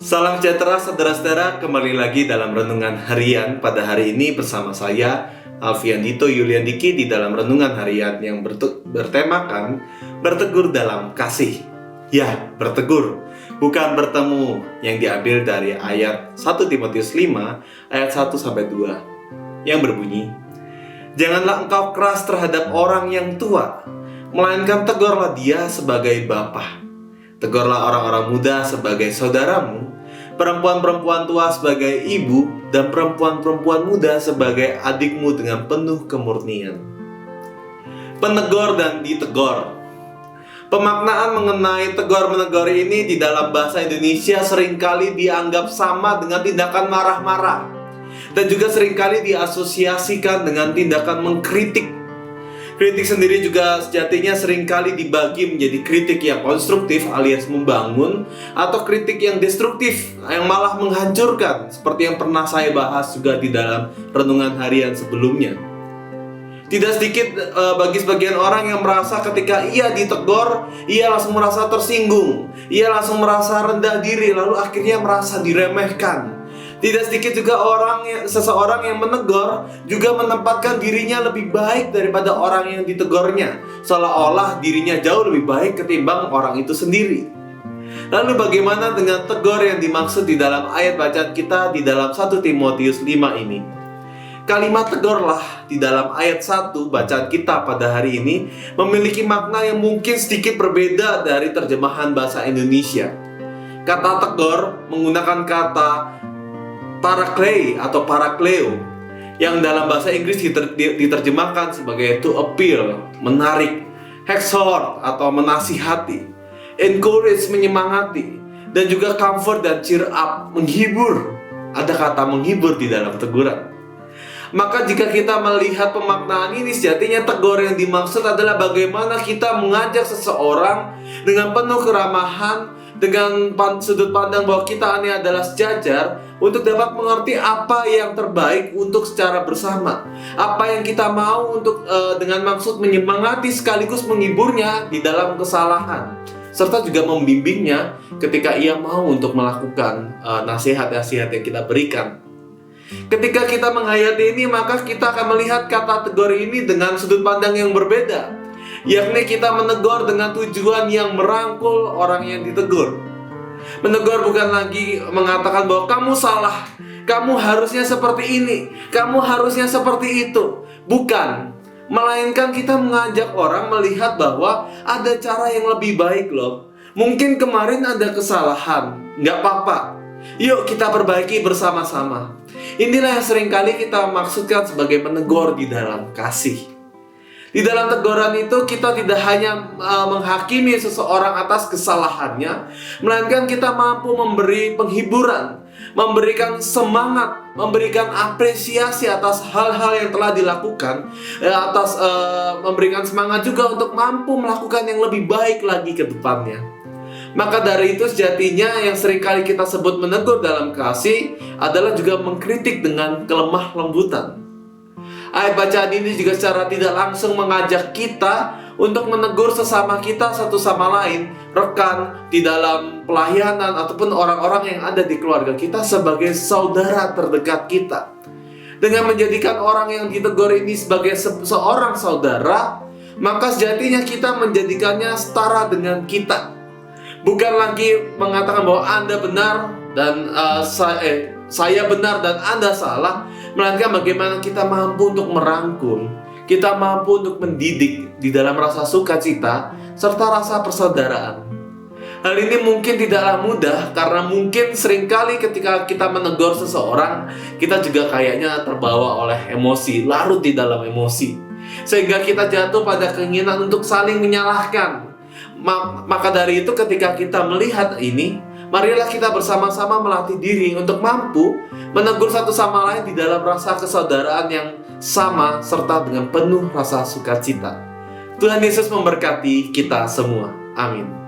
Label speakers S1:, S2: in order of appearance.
S1: Salam sejahtera saudara-saudara, kembali lagi dalam Renungan Harian pada hari ini bersama saya Alfian Dito Yuliandiki di dalam Renungan Harian yang bertemakan bertegur dalam kasih. Ya, bertegur, bukan bertemu, yang diambil dari ayat 1 Timotius 5 ayat 1-2 yang berbunyi, "Janganlah engkau keras terhadap orang yang tua, melainkan tegurlah dia sebagai bapa. Tegurlah orang-orang muda sebagai saudaramu, perempuan-perempuan tua sebagai ibu, dan perempuan-perempuan muda sebagai adikmu dengan penuh kemurnian." Penegur dan ditegur. Pemaknaan mengenai tegur-menegur ini di dalam bahasa Indonesia seringkali dianggap sama dengan tindakan marah-marah, dan juga seringkali diasosiasikan dengan tindakan mengkritik. Kritik sendiri juga sejatinya seringkali dibagi menjadi kritik yang konstruktif alias membangun, atau kritik yang destruktif yang malah menghancurkan, seperti yang pernah saya bahas juga di dalam renungan harian sebelumnya. Tidak sedikit bagi sebagian orang yang merasa ketika ia ditegur, ia langsung merasa tersinggung, ia langsung merasa rendah diri, lalu akhirnya merasa diremehkan. Tidak sedikit juga seseorang yang menegur juga menempatkan dirinya lebih baik daripada orang yang ditegurnya, seolah-olah dirinya jauh lebih baik ketimbang orang itu sendiri. Lalu bagaimana dengan tegur yang dimaksud di dalam ayat bacaan kita di dalam 1 Timotius 5 ini? Kalimat tegurlah di dalam ayat 1 bacaan kita pada hari ini memiliki makna yang mungkin sedikit berbeda dari terjemahan bahasa Indonesia. Kata tegur menggunakan kata paraklei atau parakleo, yang dalam bahasa Inggris diterjemahkan sebagai to appeal, menarik, exhort atau menasihati, encourage, menyemangati, dan juga comfort dan cheer up, menghibur. Ada kata menghibur di dalam teguran. Maka jika kita melihat pemaknaan ini, sejatinya tegur yang dimaksud adalah bagaimana kita mengajak seseorang dengan penuh keramahan, dengan sudut pandang bahwa kita ini adalah sejajar, untuk dapat mengerti apa yang terbaik untuk secara bersama, apa yang kita mau untuk dengan maksud menyemangati sekaligus menghiburnya di dalam kesalahan, serta juga membimbingnya ketika ia mau untuk melakukan nasihat-nasihat yang kita berikan. Ketika kita menghayati ini, maka kita akan melihat kata tegur ini dengan sudut pandang yang berbeda, yakni kita menegur dengan tujuan yang merangkul orang yang ditegur. Menegur bukan lagi mengatakan bahwa kamu salah, kamu harusnya seperti ini, kamu harusnya seperti itu. Bukan, melainkan kita mengajak orang melihat bahwa ada cara yang lebih baik loh. Mungkin kemarin ada kesalahan, nggak apa-apa, yuk kita perbaiki bersama-sama. Inilah yang seringkali kita maksudkan sebagai menegur di dalam kasih. Di dalam teguran itu kita tidak hanya menghakimi seseorang atas kesalahannya, melainkan kita mampu memberi penghiburan, memberikan semangat, memberikan apresiasi atas hal-hal yang telah dilakukan, memberikan semangat juga untuk mampu melakukan yang lebih baik lagi ke depannya. Maka dari itu sejatinya yang seringkali kita sebut menegur dalam kasih adalah juga mengkritik dengan kelemah lembutan. Ayat bacaan ini juga secara tidak langsung mengajak kita untuk menegur sesama kita satu sama lain, rekan di dalam pelayanan ataupun orang-orang yang ada di keluarga kita sebagai saudara terdekat kita. Dengan menjadikan orang yang ditegur ini sebagai seorang saudara, maka sejatinya kita menjadikannya setara dengan kita. Bukan lagi mengatakan bahwa Anda benar dan saya benar dan Anda salah, melainkan bagaimana kita mampu untuk merangkul, kita mampu untuk mendidik di dalam rasa sukacita serta rasa persaudaraan. Hal ini mungkin tidaklah mudah, karena mungkin seringkali ketika kita menegur seseorang, kita juga kayaknya terbawa oleh emosi, larut di dalam emosi, sehingga kita jatuh pada keinginan untuk saling menyalahkan. Maka dari itu ketika kita melihat ini, marilah kita bersama-sama melatih diri untuk mampu menegur satu sama lain di dalam rasa kesaudaraan yang sama serta dengan penuh rasa sukacita. Tuhan Yesus memberkati kita semua. Amin.